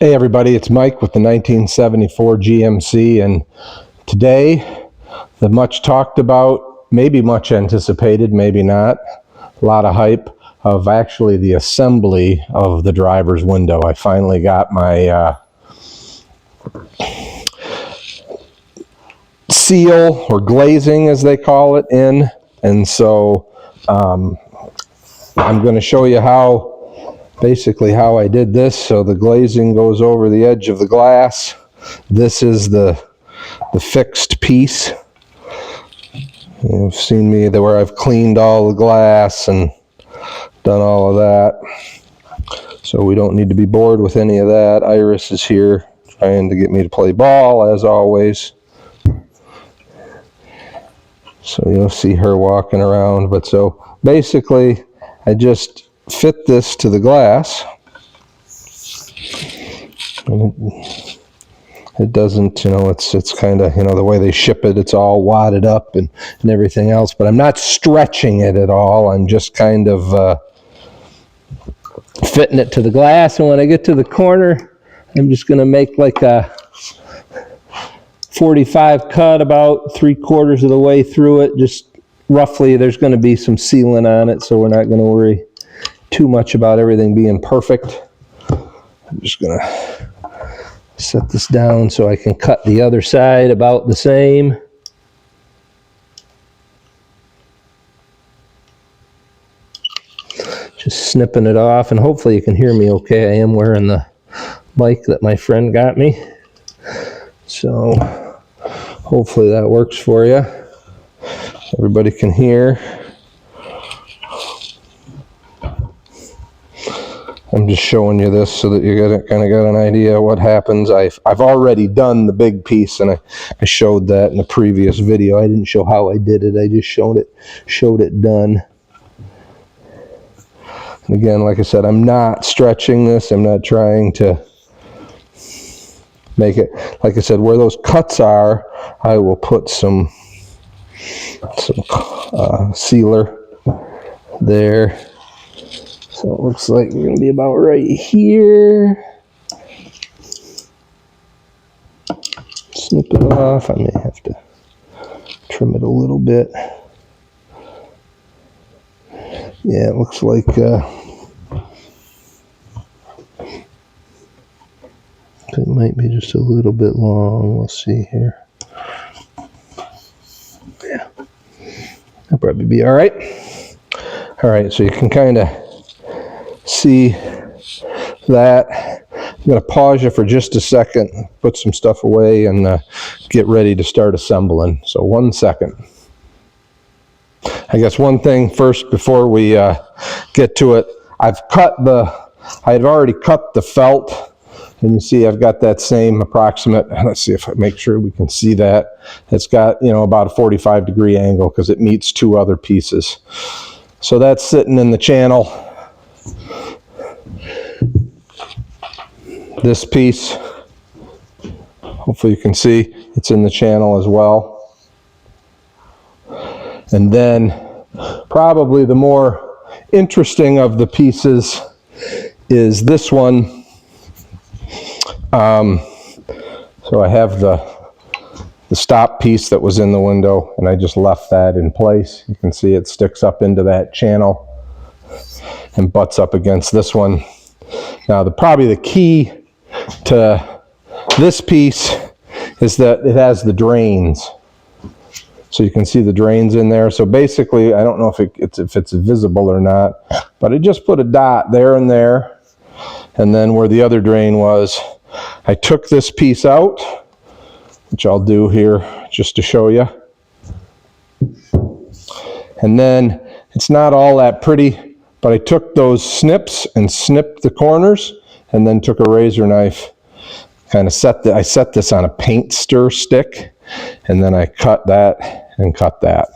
Hey everybody, it's Mike with the 1974 GMC, and today the much talked about, maybe much anticipated, maybe not, a lot of hype of actually the assembly of the driver's window. I finally got my seal or glazing as they call it in, and so I'm going to show you basically how I did this. So the glazing goes over the edge of the glass. This is the fixed piece. You've seen me there where I've cleaned all the glass and done all of that. So we don't need to be bored with any of that. Iris is here trying to get me to play ball as always. So you'll see her walking around. But so basically I just fit this to the glass. It doesn't, it's kind of, the way they ship it, it's all wadded up and everything else, but I'm not stretching it at all. I'm just kind of fitting it to the glass, and when I get to the corner, I'm just going to make like a 45 cut about 3/4 of the way through it. Just roughly, there's going to be some sealant on it, so we're not going to worry too much about everything being perfect. I'm just going to set this down so I can cut the other side about the same. Just snipping it off, and hopefully you can hear me okay. I am wearing the mic that my friend got me, so hopefully that works for you. Everybody can hear. I'm just showing you this so that you kind of got an idea of what happens. I've already done the big piece, and I showed that in the previous video. I didn't show how I did it. I just showed it done. And again, like I said, I'm not stretching this. I'm not trying to make it, like I said, where those cuts are, I will put some sealer there. So it looks like we're going to be about right here. Snip it off. I may have to trim it a little bit. Yeah, it looks like it might be just a little bit long. We'll see here. Yeah, that'll probably be all right. All right, so you can kind of see that. I'm going to pause you for just a second, put some stuff away, and get ready to start assembling. So 1 second. I guess one thing first before we get to it, I had already cut the felt, and you see I've got that same approximate, let's see if I make sure we can see that. It's got, about a 45-degree angle because it meets two other pieces. So that's sitting in the channel. This piece, hopefully you can see, it's in the channel as well. And then probably the more interesting of the pieces is this one. So I have the stop piece that was in the window, and I just left that in place. You can see it sticks up into that channel and butts up against this one. Now probably the key to this piece is that it has the drains. So you can see the drains in there. So basically, I don't know if it's visible or not, but I just put a dot there and there. And then where the other drain was, I took this piece out, which I'll do here just to show you. And then it's not all that pretty, but I took those snips and snipped the corners, and then took a razor knife, kind of I set this on a paint stir stick, and then I cut that and cut that.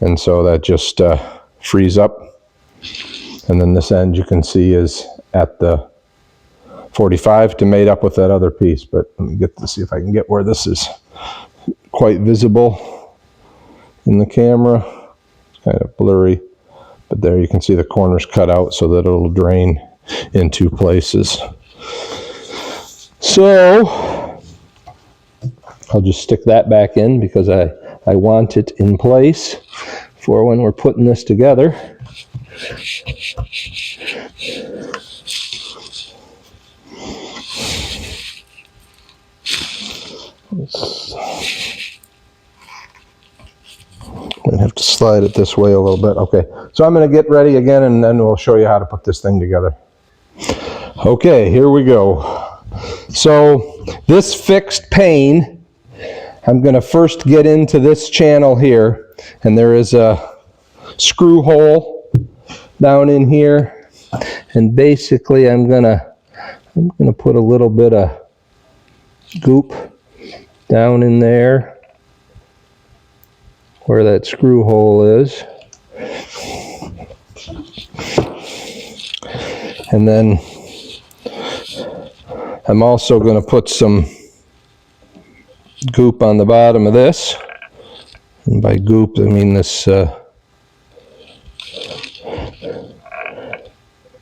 And so that just frees up. And then this end you can see is at the 45 to mate up with that other piece. But let me get to see if I can get where this is quite visible in the camera. It's kind of blurry, but there you can see the corners cut out so that it'll drain in two places. So I'll just stick that back in because I want it in place for when we're putting this together. I'm going to have to slide it this way a little bit. Okay, so I'm going to get ready again and then we'll show you how to put this thing together. Okay, here we go. So this fixed pane, I'm going to first get into this channel here, and there is a screw hole down in here, and basically I'm going to put a little bit of goop down in there where that screw hole is. And then I'm also going to put some goop on the bottom of this. And by goop, I mean this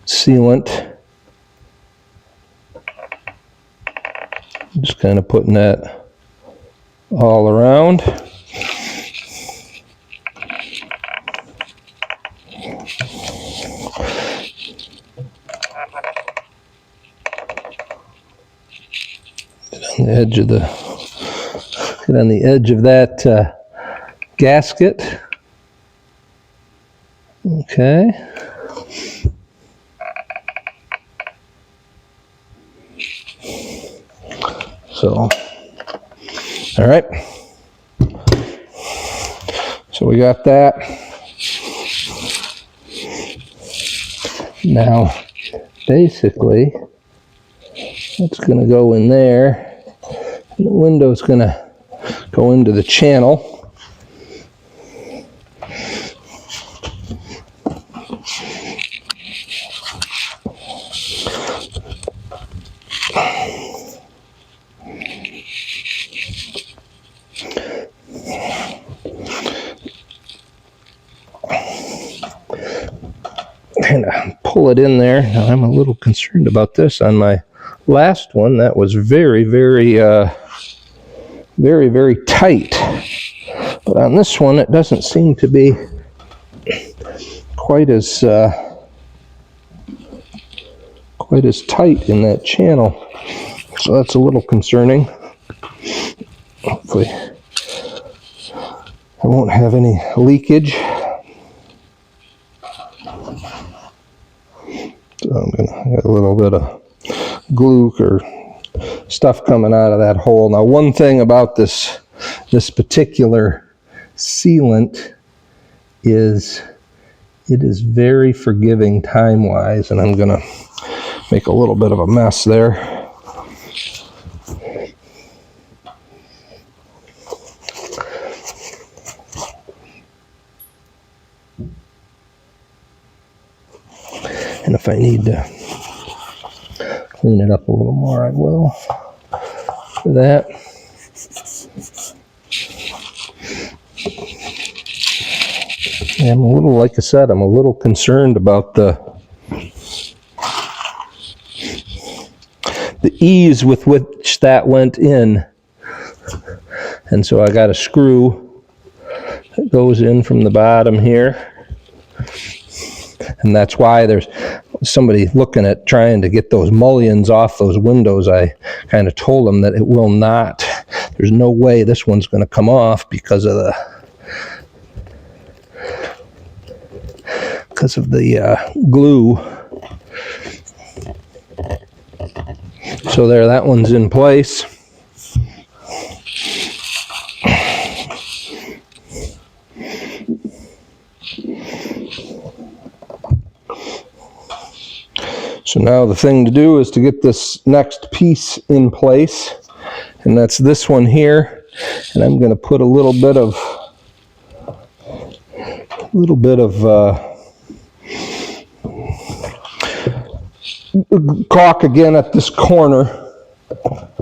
sealant. Just kind of putting that all around. Get on the edge of that gasket. Okay. So, all right. So we got that. Now, basically, it's going to go in there. The window's going to go into the channel. Kind of pull it in there. Now, I'm a little concerned about this. On my last one, that was very, very tight. But on this one, it doesn't seem to be quite as tight in that channel. So that's a little concerning. Hopefully, I won't have any leakage. So I got a little bit of glue or stuff coming out of that hole. Now, one thing about this particular sealant is it is very forgiving time-wise, and I'm going to make a little bit of a mess there. And if I need to clean it up a little more, I will for that. And I'm a little, like I said, I'm a little concerned about the ease with which that went in. And so I got a screw that goes in from the bottom here. And that's why there's somebody looking at trying to get those mullions off those windows. I kind of told them that it will not. There's no way this one's going to come off because of the glue. So there, that one's in place. So now the thing to do is to get this next piece in place, and that's this one here. And I'm going to put a little bit of caulk again at this corner.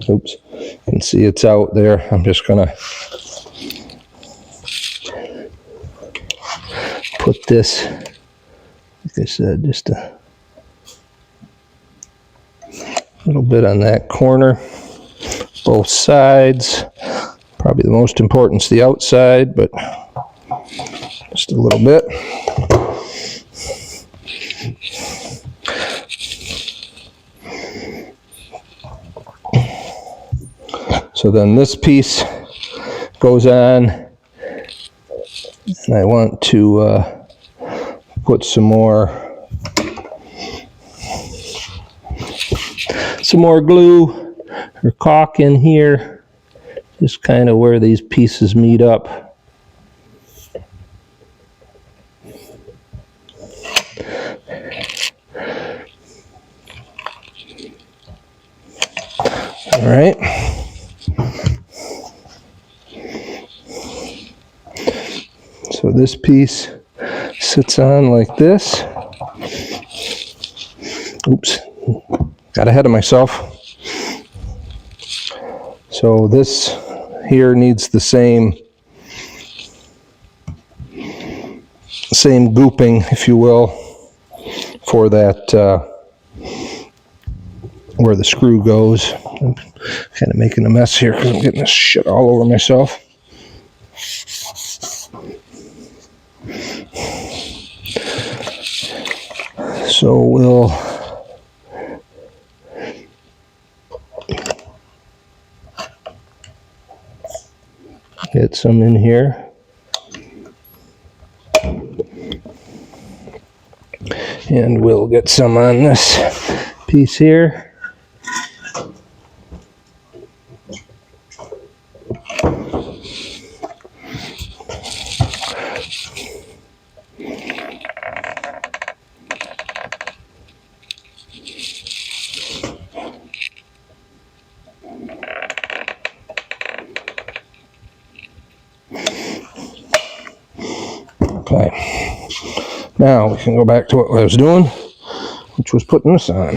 Oops, you can see it's out there. I'm just going to put this, like I said, just to A little bit on that corner, both sides. Probably the most important is the outside, but just a little bit. So then this piece goes on, and I want to put some more glue or caulk in here, just kind of where these pieces meet up. All right. So this piece sits on like this. Oops, got ahead of myself. So this here needs the same gooping, if you will, for that where the screw goes. I'm kind of making a mess here because I'm getting this shit all over myself. So we'll get some in here. And we'll get some on this piece here. Okay, now we can go back to what I was doing, which was putting this on.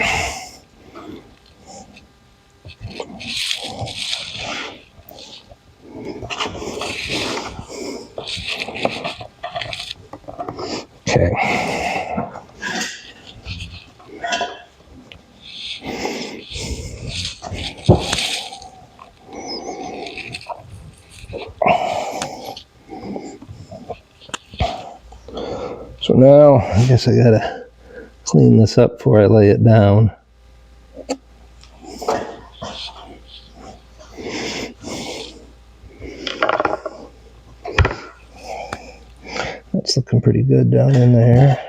Okay. So now, I guess I gotta clean this up before I lay it down. That's looking pretty good down in there.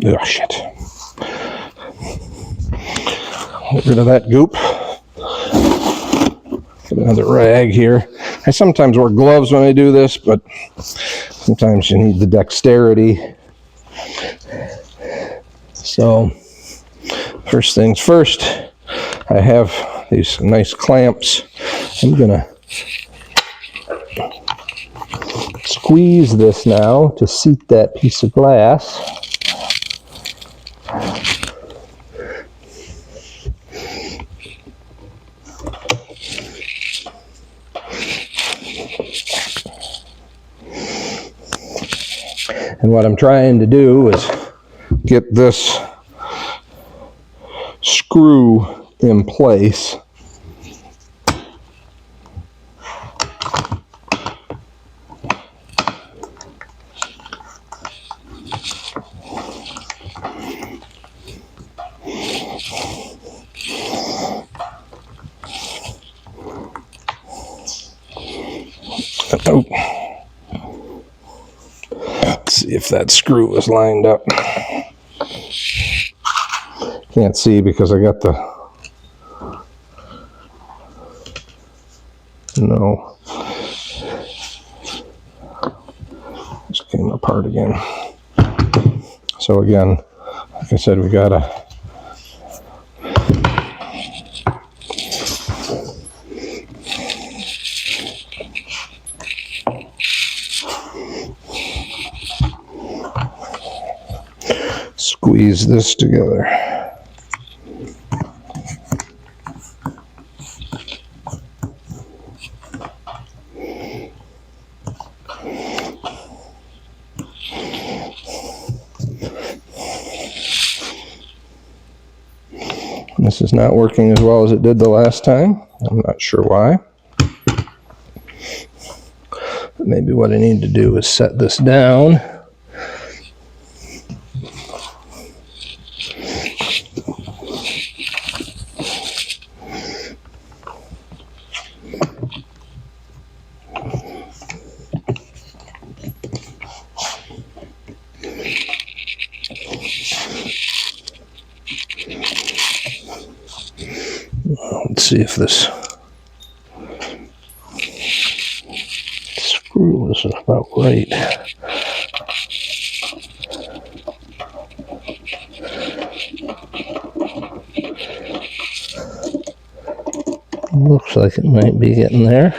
Oh, shit. Get rid of that goop. Get another rag here. I sometimes wear gloves when I do this, but sometimes you need the dexterity. So, first things first, I have these nice clamps. I'm gonna squeeze this now to seat that piece of glass. And what I'm trying to do is get this screw in place. Oh. Let's see if that screw is lined up. Can't see because I got the... No. Just came apart again. So again, like I said, we gotta squeeze this together. This is not working as well as it did the last time. I'm not sure why. But maybe what I need to do is set this down. Let's see if this screw is about right. Looks like it might be getting there.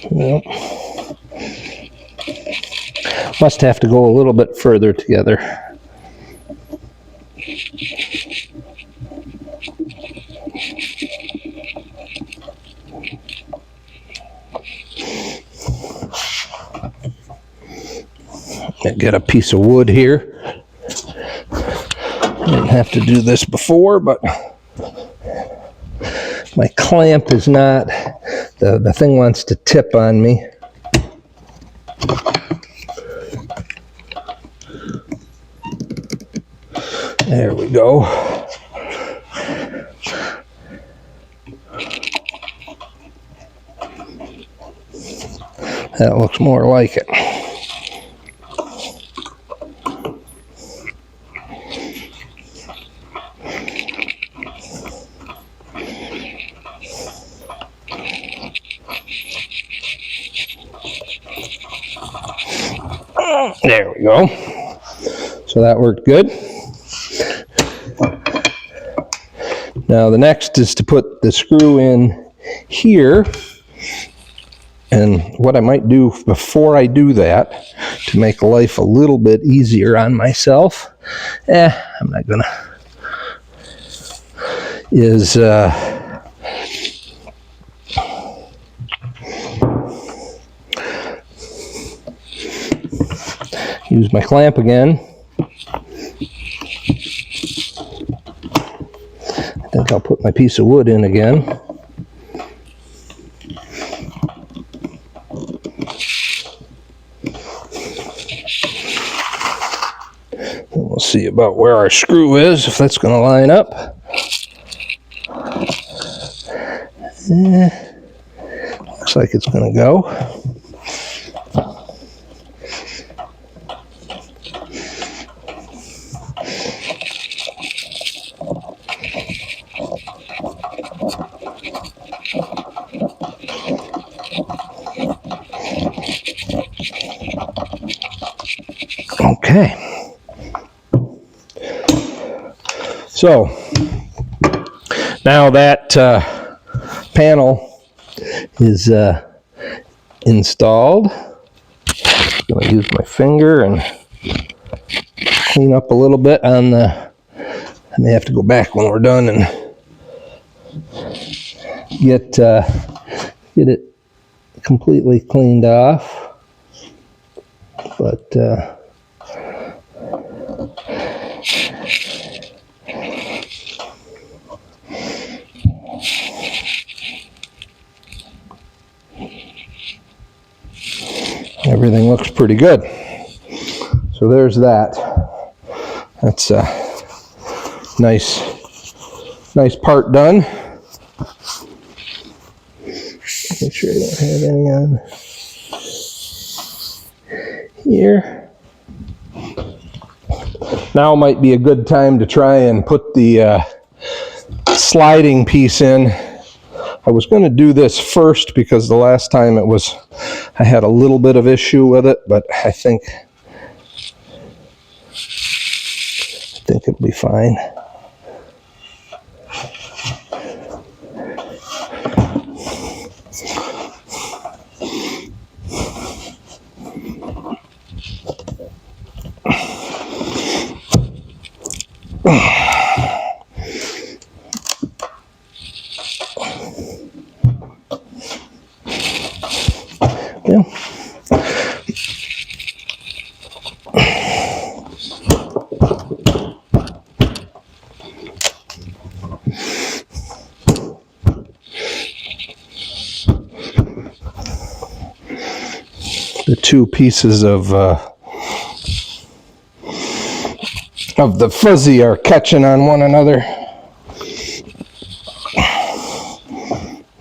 Nope. Must have to go a little bit further together. Get a piece of wood here. Didn't have to do this before, but my clamp is not, the thing wants to tip on me. There we go. That looks more like it. There we go. So that worked good. Now the next is to put the screw in here. And what I might do before I do that, to make life a little bit easier on myself, I'm not gonna, is use my clamp again. I think I'll put my piece of wood in again. And we'll see about where our screw is, if that's going to line up. Looks like it's going to go. Okay, so now that panel is installed, I'm going to use my finger and clean up a little bit on the, I may have to go back when we're done and get it completely cleaned off, but everything looks pretty good. So there's that. That's a nice part done. Make sure I don't have any on here. Now might be a good time to try and put the sliding piece in. I was going to do this first because the last time I had a little bit of issue with it, but I think it'll be fine. you. The two pieces of the fuzzy are catching on one another.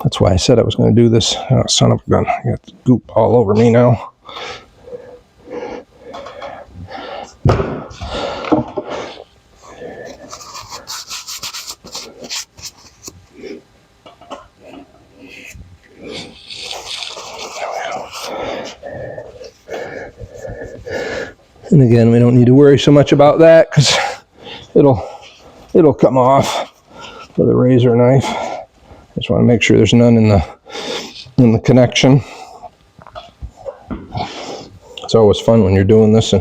That's why I said I was going to do this. Oh, son of a gun. I got goop all over me now. And again, we don't need to worry so much about that because it'll come off with a razor knife. I just want to make sure there's none in the connection. It's always fun when you're doing this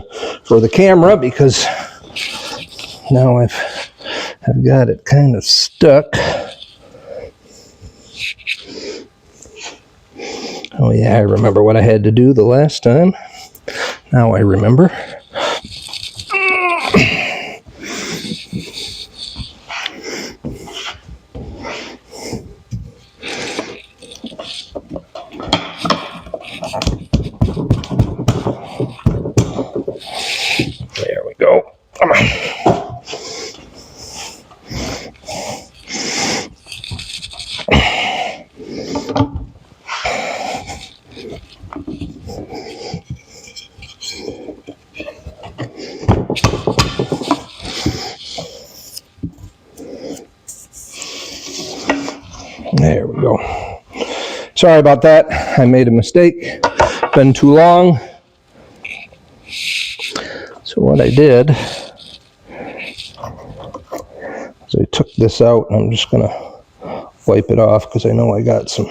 for the camera because now I've got it kind of stuck. Oh yeah, I remember what I had to do the last time. Now I remember. There we go. Come on. There we go. Sorry about that. I made a mistake. Been too long. So what I did is I took this out, and I'm just going to wipe it off because I know I got some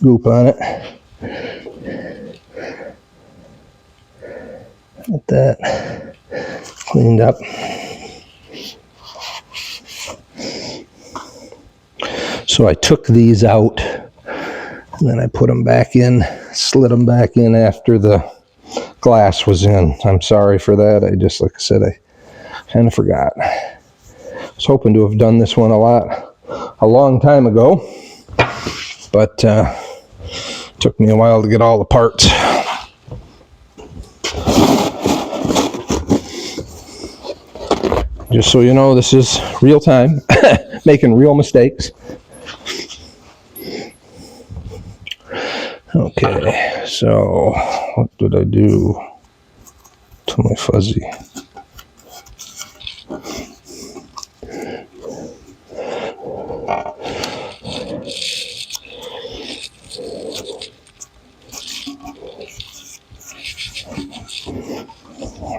goop on it. Get that cleaned up. So I took these out, and then I put them back in, slid them back in after the glass was in. I'm sorry for that. I just, like I said, I kind of forgot. I was hoping to have done this one a long time ago, but took me a while to get all the parts. Just so you know, this is real time, making real mistakes. Okay, so what did I do to my fuzzy?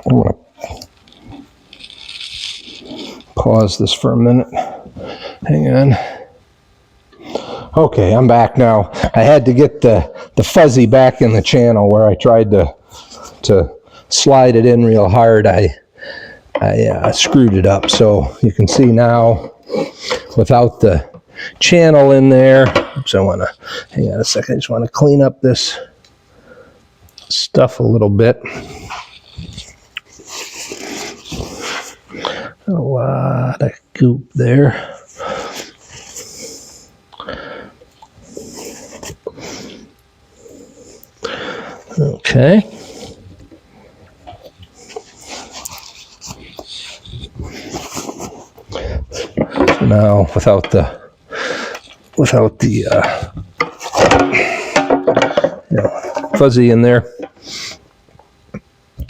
I'm going to pause this for a minute. Hang on. Okay, I'm back now. I had to get the fuzzy back in the channel where I tried to slide it in real hard. I screwed it up, so you can see now without the channel in there. So I want to hang on a second. I just want to clean up this stuff a little bit. A lot of goop there. Okay. So now without the fuzzy in there,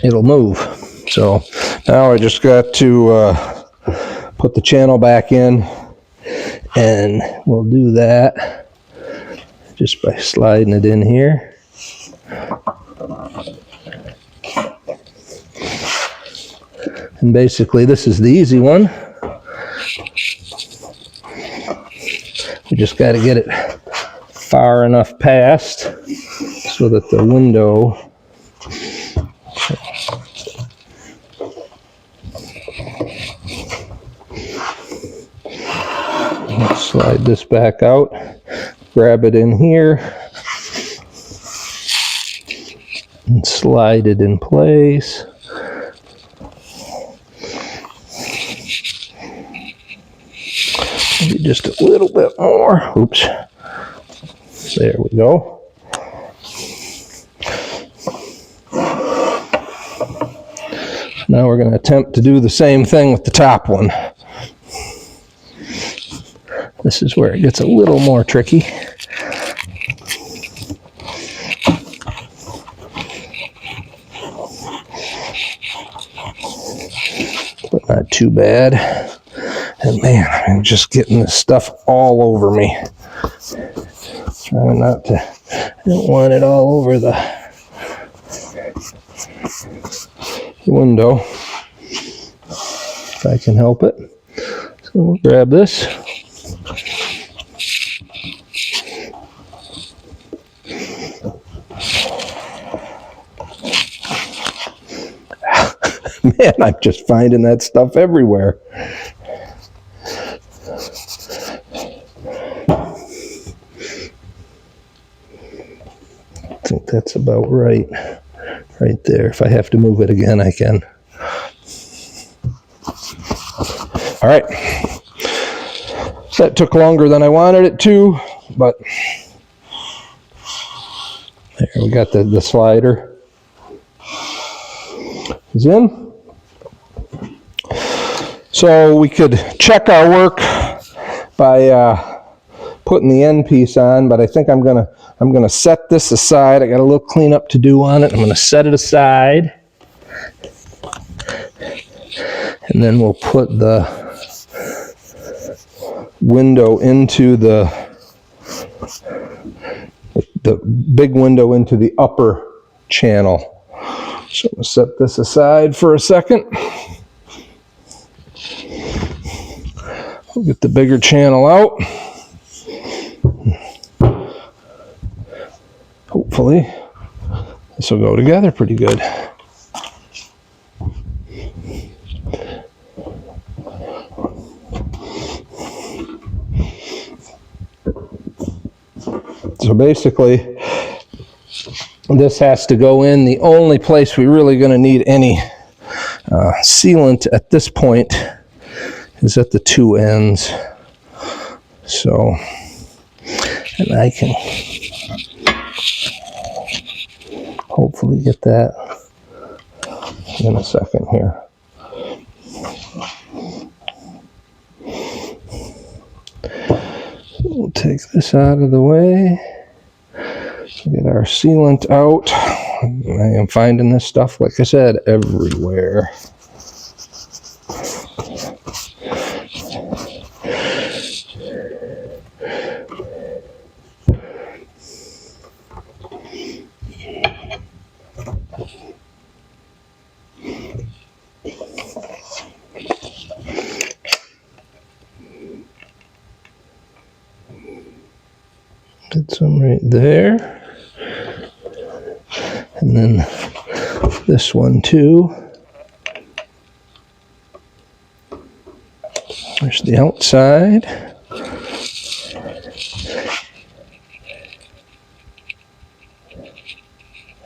it'll move. So now I just got to put the channel back in, and we'll do that just by sliding it in here. And basically this is the easy one. We just got to get it far enough past so that the window slide this back out, grab it in here. and slide it in place. Maybe just a little bit more. Oops. There we go. Now we're going to attempt to do the same thing with the top one. This is where it gets a little more tricky. But not too bad. And man, I'm just getting this stuff all over me. Trying not to, I don't want it all over the window, if I can help it. So we'll grab this. Man, I'm just finding that stuff everywhere. I think that's about right there. If I have to move it again, I can. All right. That took longer than I wanted it to, but there we got the slider is in. So we could check our work by putting the end piece on, but I think I'm gonna set this aside. I got a little cleanup to do on it. I'm gonna set it aside, and then we'll put the window into the big window into the upper channel. So I'm gonna set this aside for a second. We'll get the bigger channel out. Hopefully, this will go together pretty good. So basically, this has to go in. The only place we're really going to need any sealant at this point is at the two ends. So, and I can hopefully get that in a second here. We'll take this out of the way. Get our sealant out. I am finding this stuff, like I said, everywhere. Get some right there. And then this one too. There's the outside.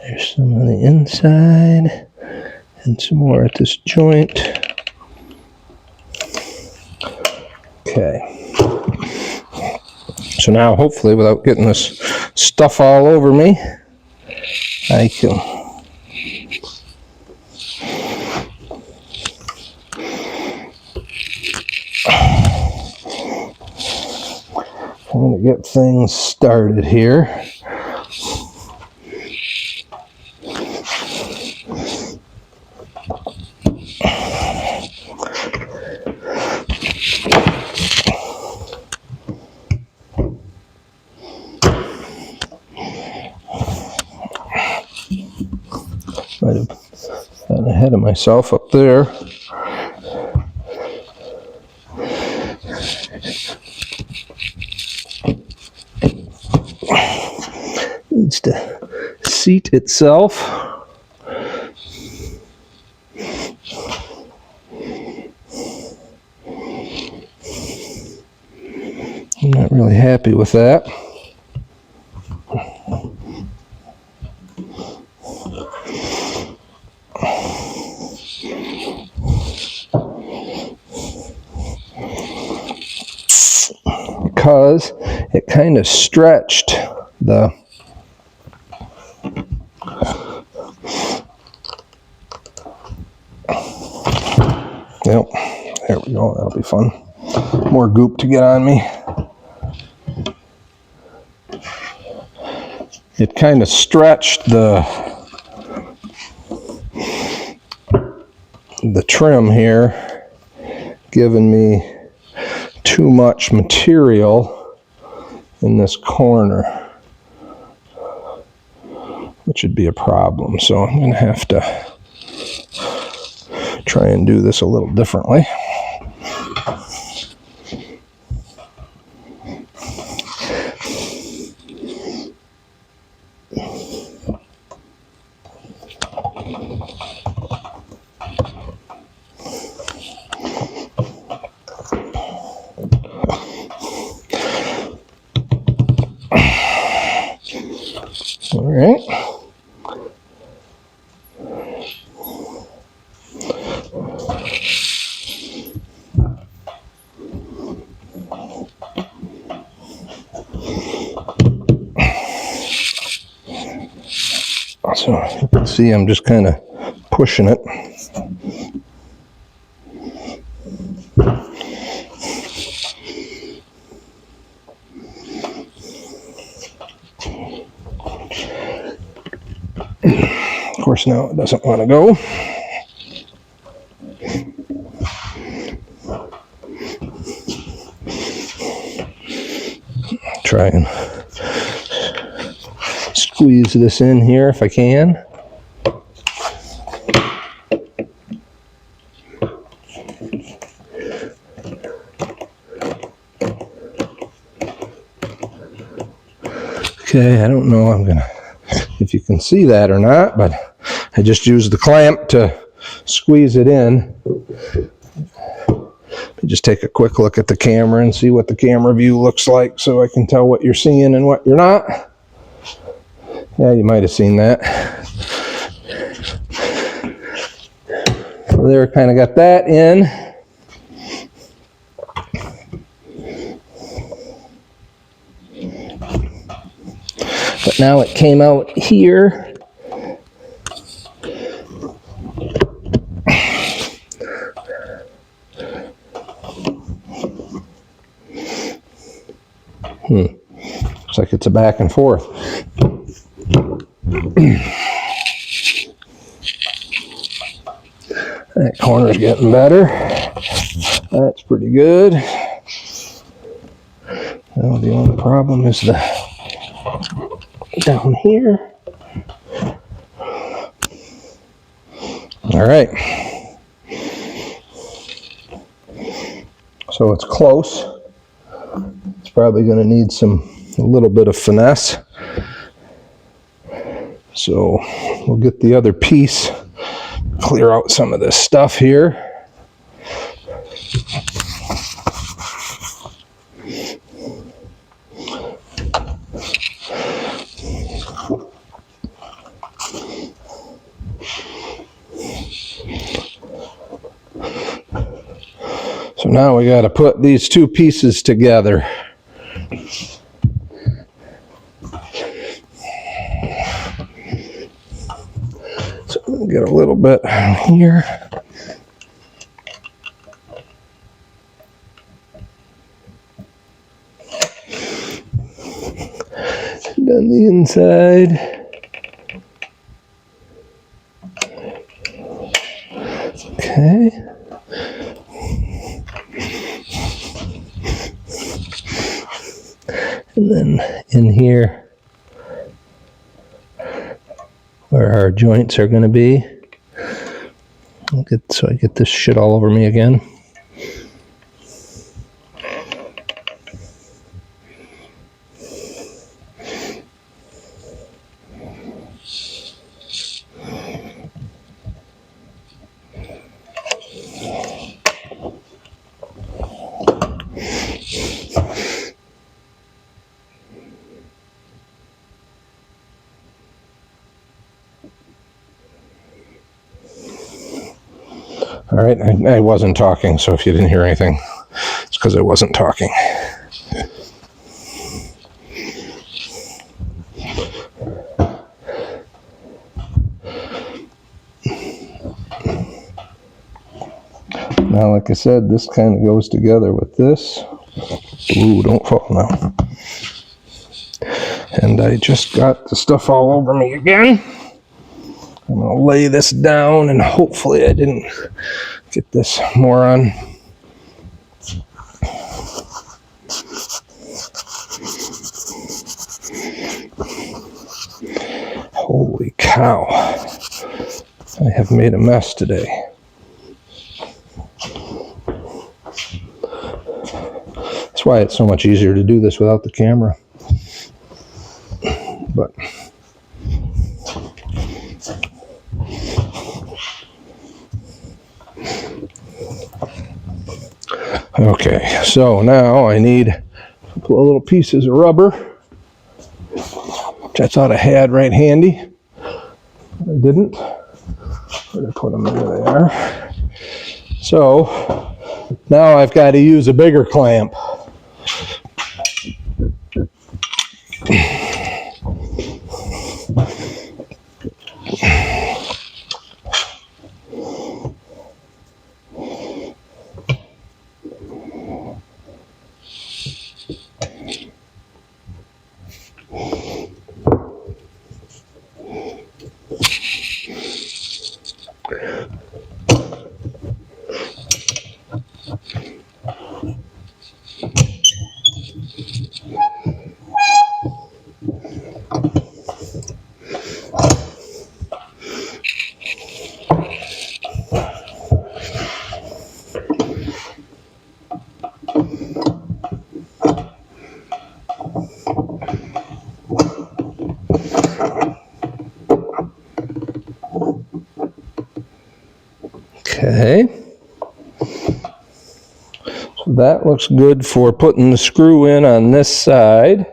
There's some on the inside. And some more at this joint. Okay. So now, hopefully, without getting this stuff all over me, I can I'm going to get things started here. Might have gotten ahead of myself up there. Needs to seat itself. I'm not really happy with that. because it kind of stretched the yep, there we go, that'll be fun. More goop to get on me. It kind of stretched the trim here, giving me too much material in this corner, which would be a problem. So I'm going to have to try and do this a little differently. All right. So you can see I'm just kind of pushing it. Of course, now it doesn't want to go. Try and squeeze this in here if I can. Okay, I don't know if you can see that or not, but I just used the clamp to squeeze it in. Just take a quick look at the camera and see what the camera view looks like so I can tell what you're seeing and what you're not. Yeah, you might have seen that. So there, kind of got that in. But now it came out here. Looks like it's a back and forth. That corner's getting better. That's pretty good. Well, the only problem is the down here. All right. So it's close. It's probably going to need a little bit of finesse. So we'll get the other piece, clear out some of this stuff here. So now we got to put these two pieces together. So I'm going to get a little bit here. And then the inside. Okay. And then in here, where our joints are going to be, so I get this shit all over me again. All right, I wasn't talking, so if you didn't hear anything, it's because I wasn't talking. Now, like I said, this kind of goes together with this. Ooh, don't fall now. And I just got the stuff all over me again. I'm going to lay this down, and hopefully I didn't get this moron. Holy cow. I have made a mess today. That's why it's so much easier to do this without the camera. But okay, so now I need a couple of little pieces of rubber, which I thought I had right handy. I didn't. I'm going to put them in there. So now I've got to use a bigger clamp. Okay, so that looks good for putting the screw in on this side.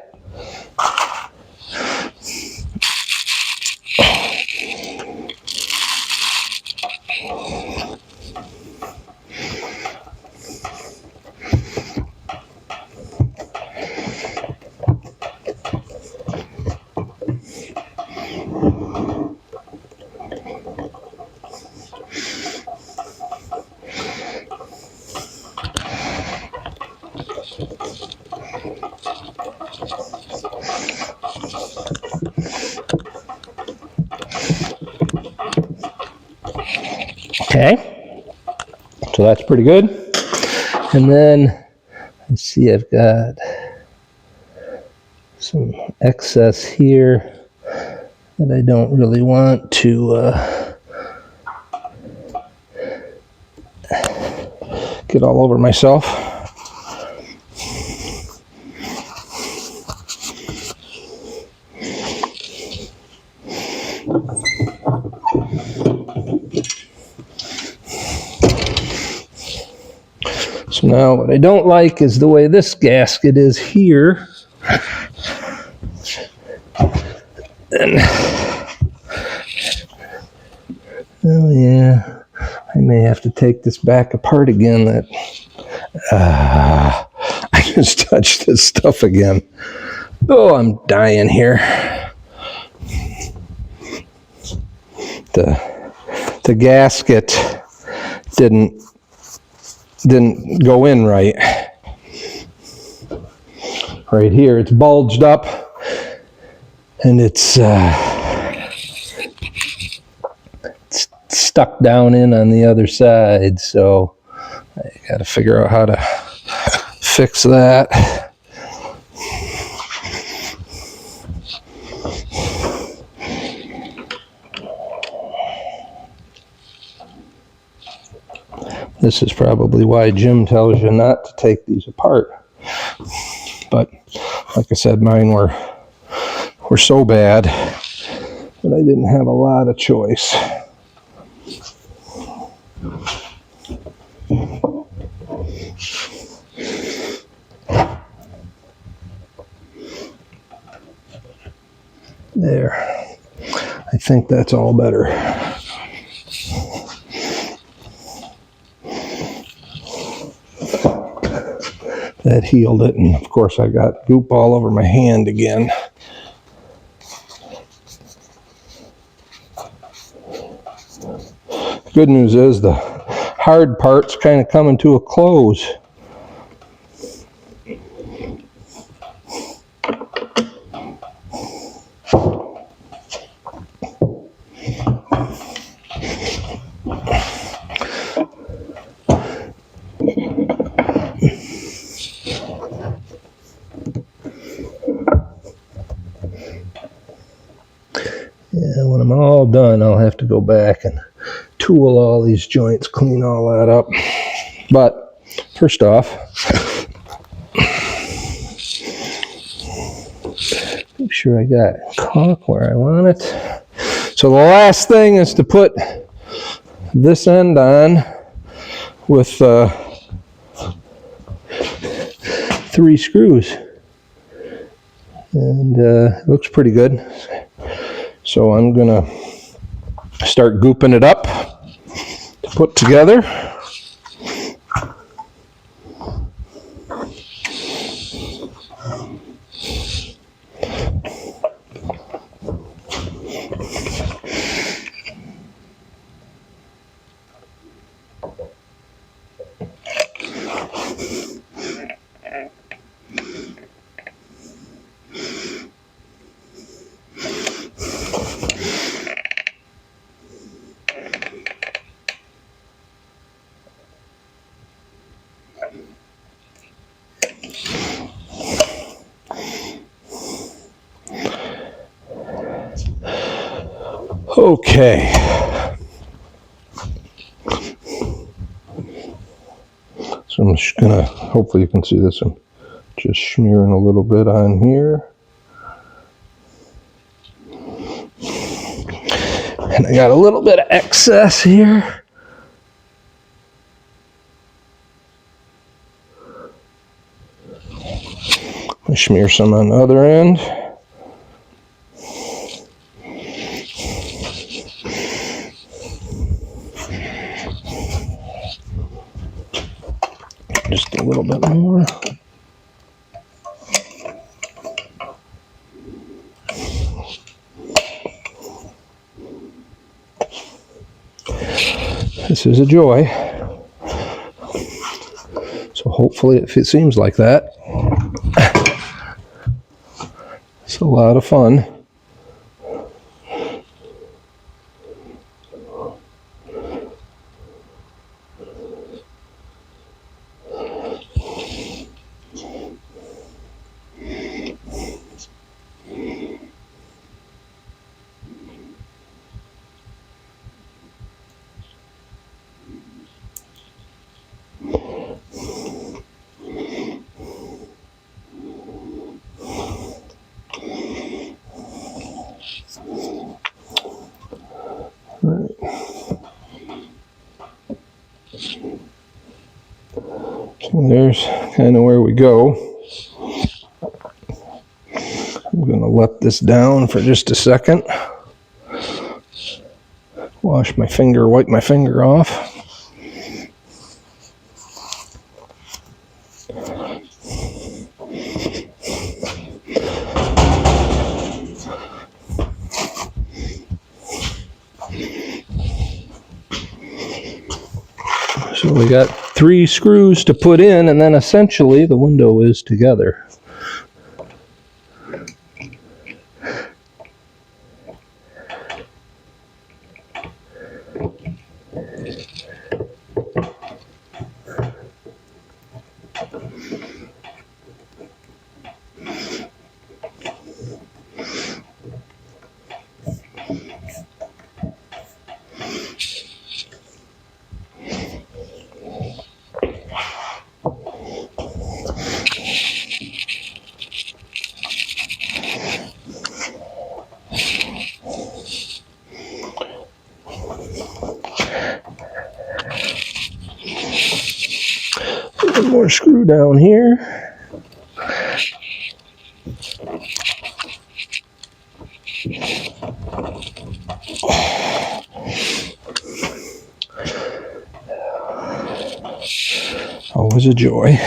Okay, so that's pretty good. And then let's see, I've got some excess here that I don't really want to get all over myself. So now what I don't like is the way this gasket is here. And, oh yeah, I may have to take this back apart again. I just touched this stuff again. Oh, I'm dying here. The gasket didn't go in right. Right here, it's bulged up, and it's stuck down in on the other side. So I got to figure out how to fix that. This is probably why Jim tells you not to take these apart. But like I said, mine were so bad that I didn't have a lot of choice. There. I think that's all better. That healed it, and of course I got goop all over my hand again. Good news is the hard part's kind of coming to a close. Yeah, when I'm all done, I'll have to go back and tool all these joints, clean all that up. But first off, make sure I got caulk where I want it. So the last thing is to put this end on with 3 screws. And it looks pretty good. So I'm gonna start gooping it up to put together. Okay. So I'm just gonna, hopefully you can see this, I'm just smearing a little bit on here. And I got a little bit of excess here. I smear some on the other end. Just a little bit more. This is a joy. So hopefully if it seems like that, it's a lot of fun. Right. So there's kind of where we go. I'm going to let this down for just a second. Wash my finger, wipe my finger off. So we got 3 screws to put in, and then essentially the window is together. One more screw down here. Always a joy.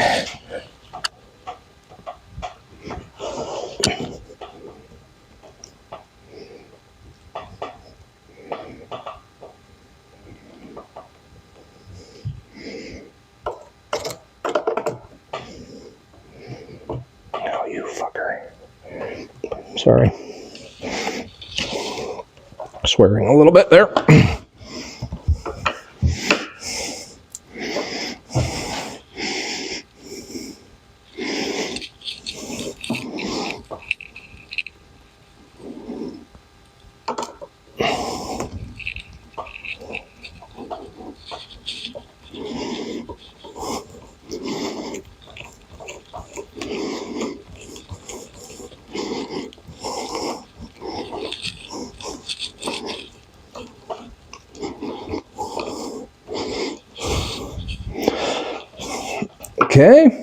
Sorry. Swearing a little bit there. Okay.